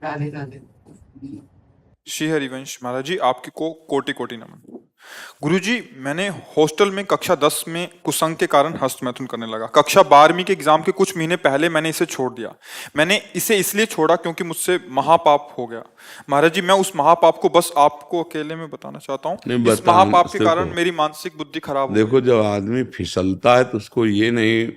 राधे राधे। श्री हरिवंश महाराज जी, आपकी को कोटि कोटि नमन। गुरुजी, मैंने हॉस्टल में कक्षा 10 में कुसंग के कारण हस्तमैथुन करने लगा। कक्षा 12वीं के एग्जाम के कुछ महीने पहले मैंने इसे छोड़ दिया। मैंने इसे इसलिए छोड़ा क्योंकि मुझसे महापाप हो गया। महाराज जी, मैं उस महापाप को बस आपको अकेले में बताना चाहता हूँ। नहीं इस बता, महापाप के देखो कारण मेरी मानसिक बुद्धि खराब हो देखो गई। जब आदमी फिसलता है तो उसको ये नहीं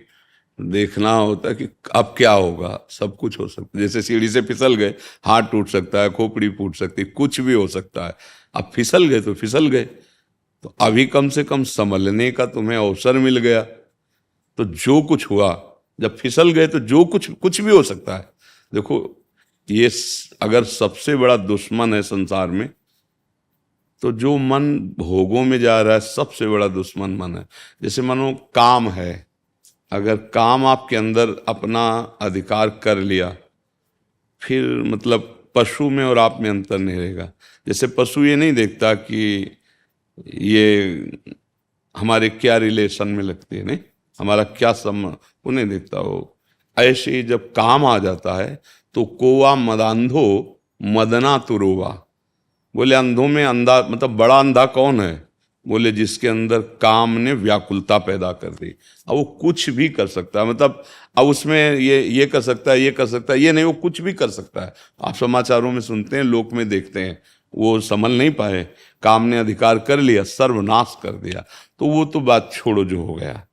देखना होता कि अब क्या होगा। सब कुछ हो सकता है, जैसे सीढ़ी से फिसल गए, हाथ टूट सकता है, खोपड़ी फूट सकती है, कुछ भी हो सकता है। अब फिसल गए तो फिसल गए, तो अभी कम से कम संभलने का तुम्हें अवसर मिल गया। तो जो कुछ हुआ, जब फिसल गए तो जो कुछ कुछ भी हो सकता है। देखो ये अगर सबसे बड़ा दुश्मन है संसार में, तो जो मन भोगों में जा रहा है सबसे बड़ा दुश्मन मन है। जैसे मानो काम है, अगर काम आपके अंदर अपना अधिकार कर लिया, फिर मतलब पशु में और आप में अंतर नहीं रहेगा। जैसे पशु ये नहीं देखता कि ये हमारे क्या रिलेशन में लगती है, नहीं हमारा क्या संबंध, वो नहीं देखता। वो ऐसे ही जब काम आ जाता है तो कोवा मदांधो मदना तुरोवा। बोले अंधों में अंधा, मतलब बड़ा अंधा कौन है? बोले जिसके अंदर काम ने व्याकुलता पैदा कर दी। अब वो कुछ भी कर सकता है, मतलब अब उसमें ये कर सकता है, ये कर सकता है, ये नहीं, वो कुछ भी कर सकता है। आप समाचारों में सुनते हैं, लोक में देखते हैं, वो संभल नहीं पाए, काम ने अधिकार कर लिया, सर्वनाश कर दिया। तो वो तो बात छोड़ो, जो हो गया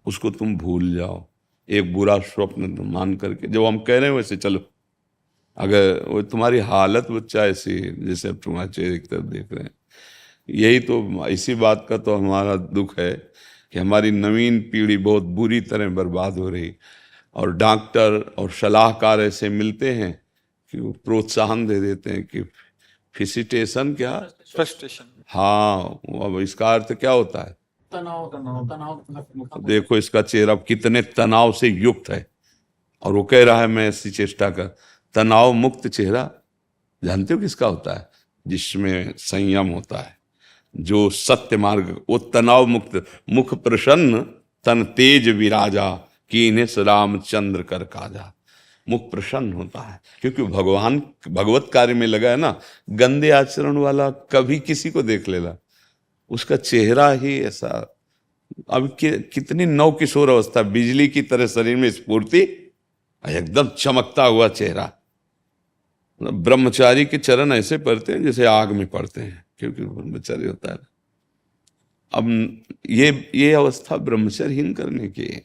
उसको तुम भूल जाओ। एक बुरा स्वप्न मान करके जो हम कह रहे हैं वैसे चलो। अगर वो तुम्हारी हालत बच्चा ऐसी, जैसे अब तुम्हारे चेहरे की तरफ देख रहे हैं, यही तो, इसी बात का तो हमारा दुख है कि हमारी नवीन पीढ़ी बहुत बुरी तरह बर्बाद हो रही। और डॉक्टर और सलाहकार ऐसे मिलते हैं कि वो प्रोत्साहन दे देते हैं कि फिसिटेशन क्या, फ्रस्ट्रेशन। हाँ, अब इसका अर्थ क्या होता है? तनाव तनाव तनाव। देखो इसका चेहरा कितने तनाव से युक्त है, और वो कह रहा है मैं ऐसी चेष्टा कर। तनाव मुक्त चेहरा जानते हो किसका होता है? जिसमें संयम होता है, जो सत्य मार्ग, वो तनाव मुक्त। मुख प्रसन्न तन तेज विराजा, कीन्हे रामचंद्र कर काजा। मुख प्रसन्न होता है क्योंकि भगवान भगवत कार्य में लगा है ना। गंदे आचरण वाला कभी किसी को देख लेला, उसका चेहरा ही ऐसा। अब कितनी नव किशोर अवस्था, बिजली की तरह शरीर में स्फूर्ति, एकदम चमकता हुआ चेहरा। ब्रह्मचारी के चरण ऐसे पड़ते हैं जैसे आग में पड़ते हैं, क्योंकि ब्रह्मचारी होता है। अब ये अवस्था ब्रह्मचर्यहीन करने की है।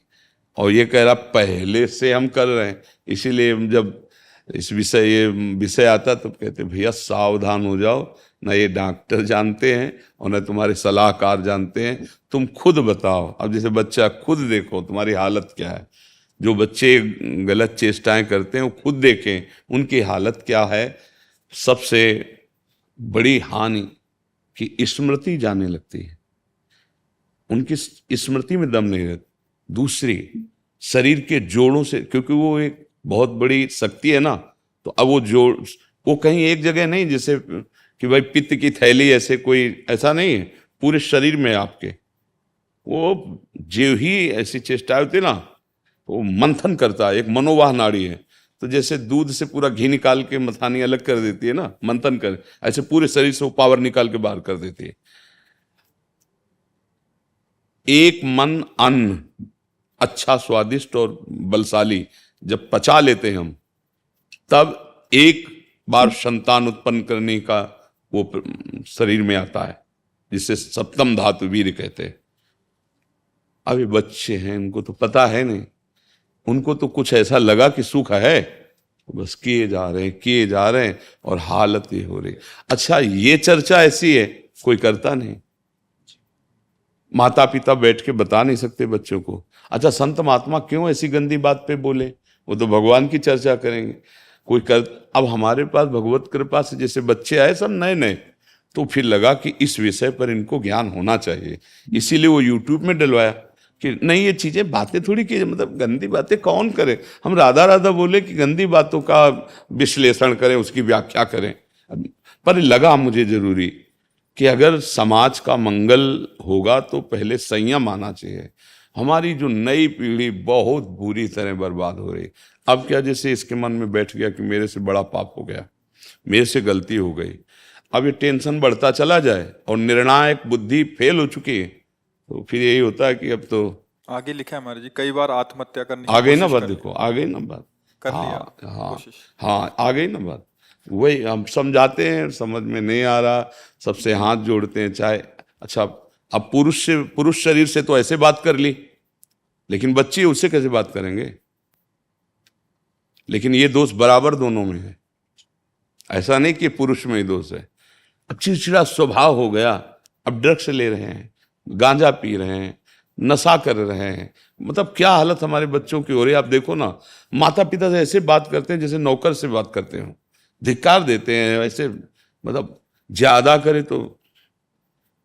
और ये कह रहा पहले से हम कर रहे हैं, इसीलिए हम जब ये विषय आता तो कहते भैया सावधान हो जाओ, ना ये डॉक्टर जानते हैं और ना तुम्हारे सलाहकार जानते हैं, तुम खुद बताओ। अब जैसे बच्चा, खुद देखो तुम्हारी हालत क्या है। जो बच्चे गलत चेष्टाएं करते हैं वो खुद देखें उनकी हालत क्या है। सबसे बड़ी हानि कि स्मृति जाने लगती है, उनकी स्मृति में दम नहीं रहता। दूसरी, शरीर के जोड़ों से, क्योंकि वो एक बहुत बड़ी शक्ति है ना, तो अब वो जोड़, वो कहीं एक जगह नहीं, जैसे कि भाई पित्त की थैली, ऐसे कोई ऐसा नहीं है, पूरे शरीर में आपके। वो जो ही ऐसी चेष्टा होती है ना, वो मंथन करता है, एक मनोवाह नाड़ी है। तो जैसे दूध से पूरा घी निकाल के मथानी अलग कर देती है ना, मंथन कर, ऐसे पूरे शरीर से वो पावर निकाल के बाहर कर देती है। एक मन अन्न अच्छा, स्वादिष्ट और बलशाली जब पचा लेते हैं हम, तब एक बार संतान उत्पन्न करने का वो शरीर में आता है, जिसे सप्तम धातु वीर्य कहते हैं। अभी बच्चे हैं, उनको तो पता है नहीं, उनको तो कुछ ऐसा लगा कि सुख है, बस किए जा रहे हैं, किए जा रहे हैं, और हालत ये हो रही। अच्छा, ये चर्चा ऐसी है, कोई करता नहीं। माता पिता बैठ के बता नहीं सकते बच्चों को। अच्छा, संत महात्मा क्यों ऐसी गंदी बात पे बोले? वो तो भगवान की चर्चा करेंगे, कोई कर। अब हमारे पास भगवत कृपा से जैसे बच्चे आए सब नए नए, तो फिर लगा कि इस विषय पर इनको ज्ञान होना चाहिए, इसीलिए वो यूट्यूब में डलवाया कि नहीं ये चीजें, बातें थोड़ी की, मतलब गंदी बातें कौन करे। हम राधा राधा बोले कि गंदी बातों का विश्लेषण करें, उसकी व्याख्या करें। पर लगा मुझे जरूरी कि अगर समाज का मंगल होगा तो पहले संयम आना चाहिए। हमारी जो नई पीढ़ी बहुत बुरी तरह बर्बाद हो रही, अब क्या, जैसे इसके मन में बैठ गया कि मेरे से बड़ा पाप हो गया, मेरे से गलती हो गई, अब ये टेंशन बढ़ता चला जाए और निर्णायक बुद्धि फेल हो चुकी है, तो फिर यही होता है कि अब तो आगे लिखा है महाराज जी, कई बार आत्महत्या करने की आ गई ना कोशिश बात, कर ली। देखो आ गई ना बात। कर हाँ लिया हाँ कोशिश। हाँ, आ गई ना बात। वही हम समझाते हैं, समझ में नहीं आ रहा, सबसे हाथ जोड़ते हैं, चाहे अच्छा अब पुरुष शरीर से तो ऐसे बात कर ली, लेकिन बच्ची उससे कैसे बात करेंगे? लेकिन ये दोष बराबर दोनों में है, ऐसा नहीं कि पुरुष में ही दोष है। अब चिड़चिड़ा स्वभाव हो गया, अब ड्रग्स ले रहे हैं, गांजा पी रहे हैं, नशा कर रहे हैं, मतलब क्या हालत हमारे बच्चों की हो रही है। आप देखो ना, माता पिता से ऐसे बात करते हैं जैसे नौकर से बात करते हो, धिक्कार देते हैं ऐसे, मतलब ज्यादा करे तो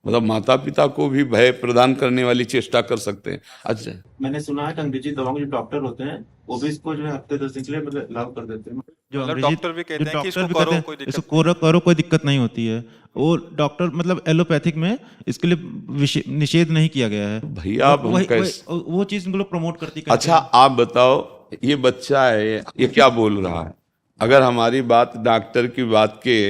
मतलब माता पिता को भी भय प्रदान करने वाली चेष्टा कर सकते हैं। अच्छा, मैंने सुना है कि अंग्रेजी दवाओं के जो डॉक्टर होते हैं वो भी इसको जो है हफ्ते 10 दिन के लिए मतलब लागू कर देते हैं। जो मतलब अंग्रेजी डॉक्टर भी कहते जो हैं कि डॉक्टर इसको भी करो, कहते हैं, कोई दिक्कत इसको करो कोई दिक्कत नहीं होती है। वो डॉक्टर मतलब एलोपैथिक में इसके लिए निषेध नहीं किया गया है। भैया अब हम कैसे, वो चीज उनको लोग प्रमोट करती अच्छा आप बताओ, ये बच्चा है, ये क्या बोल रहा है? अगर हमारी बात डॉक्टर की बात के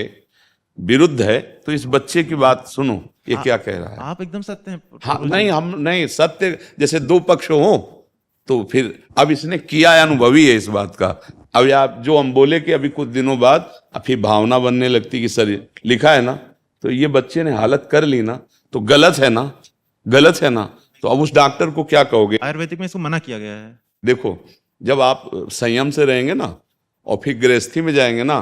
विरुद्ध है तो इस बच्चे की बात सुनो, ये क्या कह रहा है। आप एकदम सत्य हैं। हाँ नहीं, हम नहीं, सत्य जैसे दो पक्ष हो तो फिर अब इसने किया है, अनुभवी है इस बात का। अब आप जो हम बोले कि अभी कुछ दिनों बाद फिर भावना बनने लगती कि शरीर लिखा है ना, तो ये बच्चे ने हालत कर ली ना, तो गलत है ना, गलत है ना, तो अब उस डॉक्टर को क्या कहोगे? आयुर्वेदिक में इसको मना किया गया है। देखो, जब आप संयम से रहेंगे ना और फिर गृहस्थी में जाएंगे ना,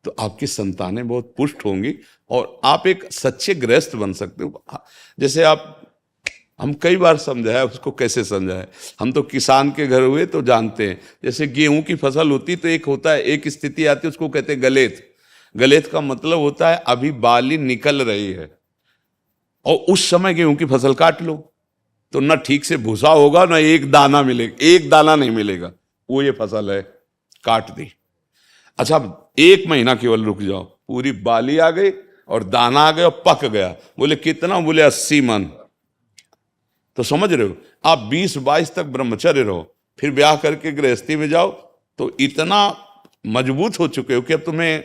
तो आपकी संतानें बहुत पुष्ट होंगी और आप एक सच्चे गृहस्थ बन सकते हो। जैसे आप, हम कई बार समझाया, उसको कैसे समझाए, हम तो किसान के घर हुए तो जानते हैं। जैसे गेहूं की फसल होती तो एक होता है, एक स्थिति आती है, उसको कहते हैं गलेत। गलेत का मतलब होता है अभी बाली निकल रही है और उस समय गेहूं की फसल काट लो तो न ठीक से भूसा होगा, न एक दाना मिलेगा, एक दाना नहीं मिलेगा। वो ये फसल है, काट दी। अच्छा, 1 महीना केवल रुक जाओ, पूरी बाली आ गई और दाना आ गया और पक गया। बोले कितना? बोले 80 मन। तो समझ रहे हो, आप 20-22 तक ब्रह्मचर्य रहो, फिर ब्याह करके गृहस्थी में जाओ तो इतना मजबूत हो चुके हो कि अब तुम्हें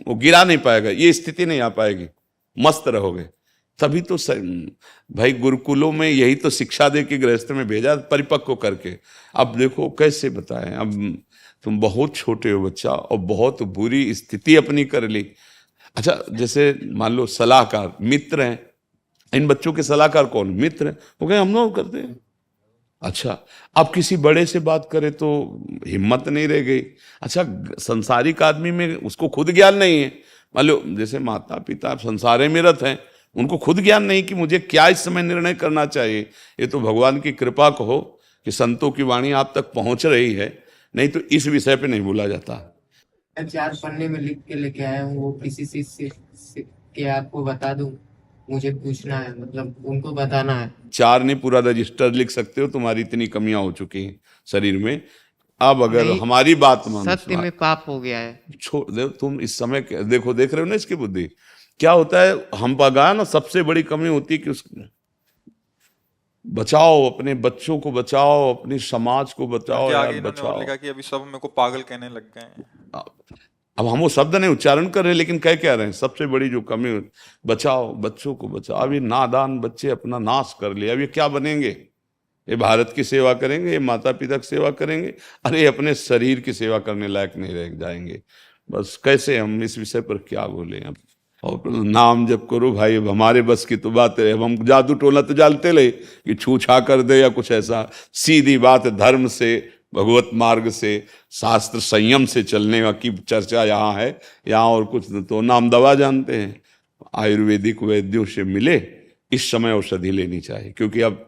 वो गिरा नहीं पाएगा, ये स्थिति नहीं आ पाएगी, मस्त रहोगे। तभी तो भाई गुरुकुलों में यही तो शिक्षा दे के गृहस्थ में भेजा, परिपक्व करके। अब देखो कैसे बताएं, अब तुम बहुत छोटे हो बच्चा और बहुत बुरी स्थिति अपनी कर ली। अच्छा, जैसे मान लो सलाहकार मित्र हैं, इन बच्चों के सलाहकार कौन? मित्र हैं, वो कहें हम लोग करते हैं। अच्छा, अब किसी बड़े से बात करे तो हिम्मत नहीं रह गई। अच्छा, संसारिक आदमी में उसको खुद ज्ञान नहीं है। मान लो जैसे माता पिता संसारे में रत हैं, उनको खुद ज्ञान नहीं कि मुझे क्या इस समय निर्णय करना चाहिए। ये तो भगवान की कृपा कहो कि संतों की वाणी आप तक पहुंच रही है, नहीं तो इस विषय पे नहीं बोला जाता। 4 पन्ने में लिख के लेके आया हूँ, वो किसी चीज से के आपको बता दूं, मुझे पूछना है, मतलब उनको बताना है। 4 नहीं, पूरा रजिस्टर लिख सकते हो, तुम्हारी इतनी कमियां हो चुकी हैं शरीर में। अब अगर नहीं, हमारी बात मानो, सत्य में पाप हो गया है। छोड़ दो तुम इस समय देखो, देख रहे हो ना इसकी बुद्धि क्या होता है। हम पगा ना, सबसे बड़ी कमी होती है कि उस बचाओ, अपने बच्चों को बचाओ, अपनी समाज को बचाओ यार, आगे इन्होंने और बचाओ। लिखा कि अभी सब मेरे को पागल कहने लग गए हैं। अब हम वो शब्द नहीं उच्चारण कर रहे हैं, लेकिन कह क्या रहे हैं, सबसे बड़ी जो कमी, बचाओ, बच्चों को बचाओ। अब ये नादान बच्चे अपना नाश कर लिए, अब ये क्या बनेंगे? ये भारत की सेवा करेंगे, ये माता पिता की सेवा करेंगे, अरे अपने शरीर की सेवा करने लायक नहीं रह जाएंगे। बस कैसे हम इस विषय पर क्या बोले अब। और नाम जप करो भाई, अब हमारे बस की तो बात है। अब हम जादू टोला तो जानते ले कि छू छा कर दे या कुछ ऐसा। सीधी बात, धर्म से, भगवत मार्ग से, शास्त्र संयम से चलने की चर्चा यहाँ है, यहाँ और कुछ तो नाम दवा जानते हैं। आयुर्वेदिक वैद्यों से मिले, इस समय औषधि लेनी चाहिए, क्योंकि अब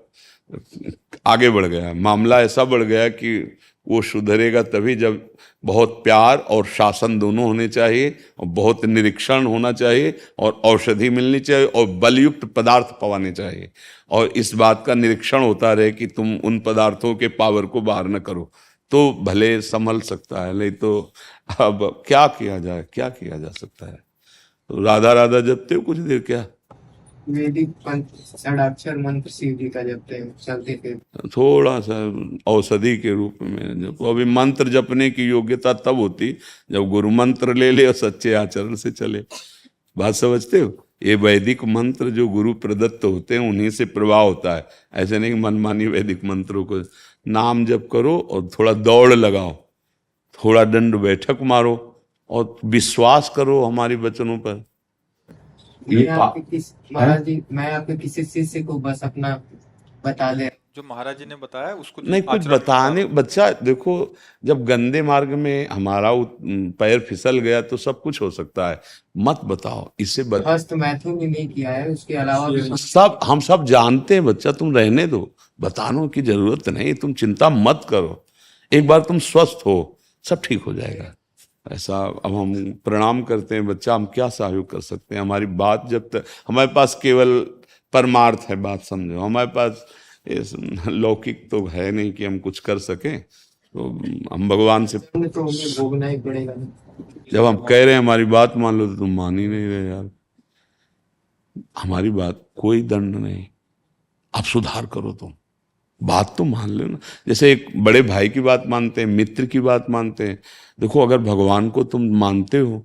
आगे बढ़ गया मामला, ऐसा बढ़ गया कि वो सुधरेगा तभी जब बहुत प्यार और शासन दोनों होने चाहिए, और बहुत निरीक्षण होना चाहिए, और औषधि मिलनी चाहिए, और बलयुक्त पदार्थ पवाने चाहिए, और इस बात का निरीक्षण होता रहे कि तुम उन पदार्थों के पावर को बाहर न करो, तो भले संभल सकता है। नहीं तो अब क्या किया जाए, क्या किया जा सकता है? तो राधा राधा जपते हो कुछ देर क्या? वैदिक षडाक्षर मंत्र शिव जी का जपते हैं चलते फिर। थोड़ा सा औषधि के रूप में जब अभी मंत्र जपने की योग्यता तब होती जब गुरु मंत्र ले ले और सच्चे आचरण से चले। बात समझते हो? ये वैदिक मंत्र जो गुरु प्रदत्त होते हैं उन्हीं से प्रभाव होता है। ऐसे नहीं मनमानी वैदिक मंत्रों को नाम जप करो और थोड़ा दौड़ लगाओ, थोड़ा दंड बैठक मारो और विश्वास करो हमारे वचनों पर। महाराज जी मैं आपके किसी शिष्य को बस अपना बता दे। जो महाराज जी ने बताया उसको नहीं कुछ आचरण में बताने, बच्चा देखो जब गंदे मार्ग में हमारा पैर फिसल गया तो सब कुछ हो सकता है, मत बताओ इससे हस्त मैथुन भी नहीं किया है, उसके अलावा भी सब हम सब जानते हैं बच्चा, तुम रहने दो, बताने की जरूरत नहीं, तुम चिंता मत करो, एक बार तुम स्वस्थ हो सब ठीक हो जाएगा। ऐसा अब हम प्रणाम करते हैं बच्चा, हम क्या सहयोग कर सकते हैं? हमारी बात जब तक हमारे पास केवल परमार्थ है, बात समझो, हमारे पास लौकिक तो है नहीं कि हम कुछ कर सकें, तो हम भगवान से तो हमें भोगना ही पड़ेगा। जब हम कह रहे हैं हमारी बात मान लो तो तुम मान ही नहीं रहे यार। हमारी बात कोई दंड नहीं, आप सुधार करो, तुम बात तो मान लो ना। जैसे एक बड़े भाई की बात मानते हैं, मित्र की बात मानते हैं। देखो अगर भगवान को तुम मानते हो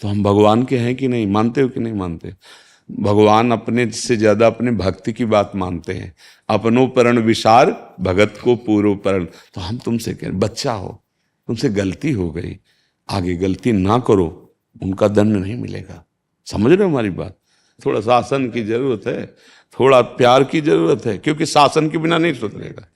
तो हम भगवान के हैं कि नहीं, मानते हो कि नहीं मानते? भगवान अपने से ज्यादा अपने भक्ति की बात मानते हैं। अपनो परण विचार भगत को पूर्व परण। तो हम तुमसे कह रहे बच्चा हो, तुमसे गलती हो गई, आगे गलती ना करो, उनका दंड नहीं मिलेगा। समझ रहे हो हमारी बात? थोड़ा शासन की जरूरत है, थोड़ा प्यार की जरूरत है, क्योंकि शासन के बिना नहीं सुधरेगा।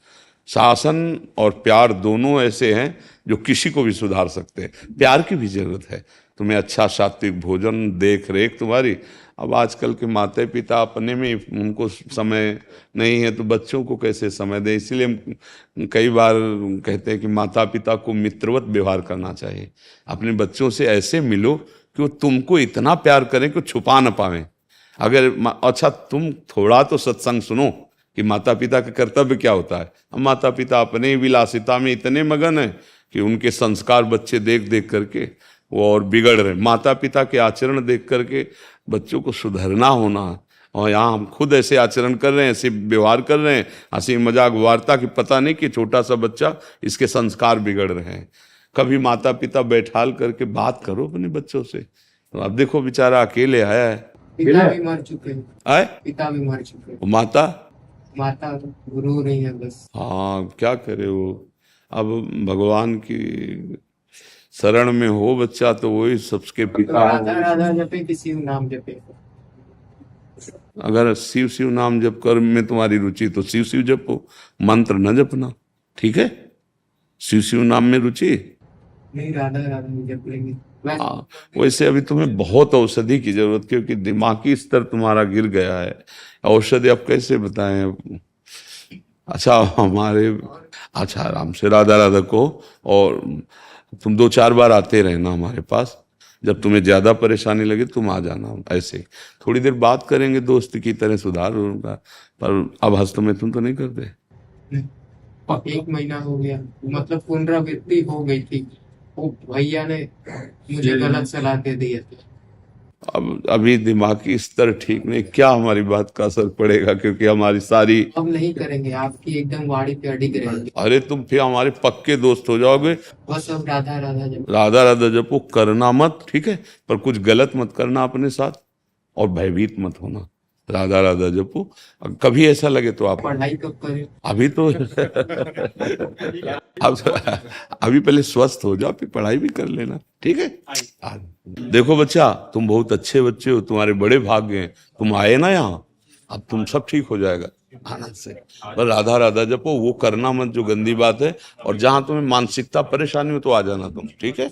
शासन और प्यार दोनों ऐसे हैं जो किसी को भी सुधार सकते हैं। प्यार की भी जरूरत है, तुम्हें अच्छा सात्विक भोजन, देख रेख तुम्हारी। अब आजकल के माता पिता अपने में उनको समय नहीं है तो बच्चों को कैसे समय दें? इसलिए हम कई बार कहते हैं कि माता पिता को मित्रवत व्यवहार करना चाहिए। अपने बच्चों से ऐसे मिलो कि वो तुमको इतना प्यार करें कि छुपा ना पावें। अगर अच्छा तुम थोड़ा तो सत्संग सुनो कि माता पिता का कर्तव्य क्या होता है। हम माता पिता अपने विलासिता में इतने मगन हैं कि उनके संस्कार बच्चे देख देख करके वो और बिगड़ रहे। माता पिता के आचरण देख करके बच्चों को सुधरना होना, और यहाँ हम खुद ऐसे आचरण कर रहे हैं, ऐसे व्यवहार कर रहे हैं, हंसी मजाक वार्ता की, पता नहीं कि छोटा सा बच्चा इसके संस्कार बिगड़ रहे हैं। कभी माता पिता बैठाल करके बात करो अपने बच्चों से। तो अब देखो बेचारा अकेले आया है, पिता भी मर चुके हैं, आए पिता भी मर चुके हैं, माता माता गुरु नहीं है बस। हाँ क्या करे वो। अब भगवान की शरण में हो बच्चा तो वही सबके पिता राधा राधा जपे कि शिव नाम जपे? अगर शिव शिव नाम जप कर में तुम्हारी रुचि तो शिव शिव जपो, मंत्र न जपना, ठीक है? शिव शिव नाम में रुचि नहीं, राधा राधा जप लेंगे। हाँ, वैसे अभी तुम्हें बहुत औषधि की जरूरत, क्योंकि दिमागी स्तर तुम्हारा गिर गया है। औषधि अब कैसे बताएं? अच्छा हमारे अच्छा आराम से राधा राधा को, और तुम 2-4 बार आते रहना हमारे पास। जब तुम्हें ज्यादा परेशानी लगे तुम आ जाना, ऐसे थोड़ी देर बात करेंगे, दोस्त की तरह सुधार होगा। पर अब हस्त में तुम तो नहीं करते। 1 महीना हो गया, मतलब पुनरावृत्ति हो गई थी, वो भैया ने मुझे गलत सलाह दे दी है। अब अभी दिमागी स्तर ठीक नहीं, क्या हमारी बात का असर पड़ेगा? क्योंकि हमारी सारी अब नहीं करेंगे, आपकी एकदम वाणी पे अडिग रहेंगे। अरे तुम फिर हमारे पक्के दोस्त हो जाओगे। बस अब राधा राधा जप। राधा राधा जपो, करना मत, ठीक है? पर कुछ गलत मत करना अपने साथ, और भयभीत मत होना। राधा राधा जपो, कभी ऐसा लगे तो आप पढ़ाई कब करें? अभी तो अभी पहले स्वस्थ हो जाओ, फिर पढ़ाई भी कर लेना, ठीक है? देखो बच्चा, तुम बहुत अच्छे बच्चे हो, तुम्हारे बड़े भाग्य हैं, तुम आए ना यहाँ, अब तुम सब ठीक हो जाएगा आनंद से। पर राधा राधा जपो, वो करना मत जो गंदी बात है, और जहां तुम्हें मानसिकता परेशानी हो तो आ जाना तुम, ठीक है?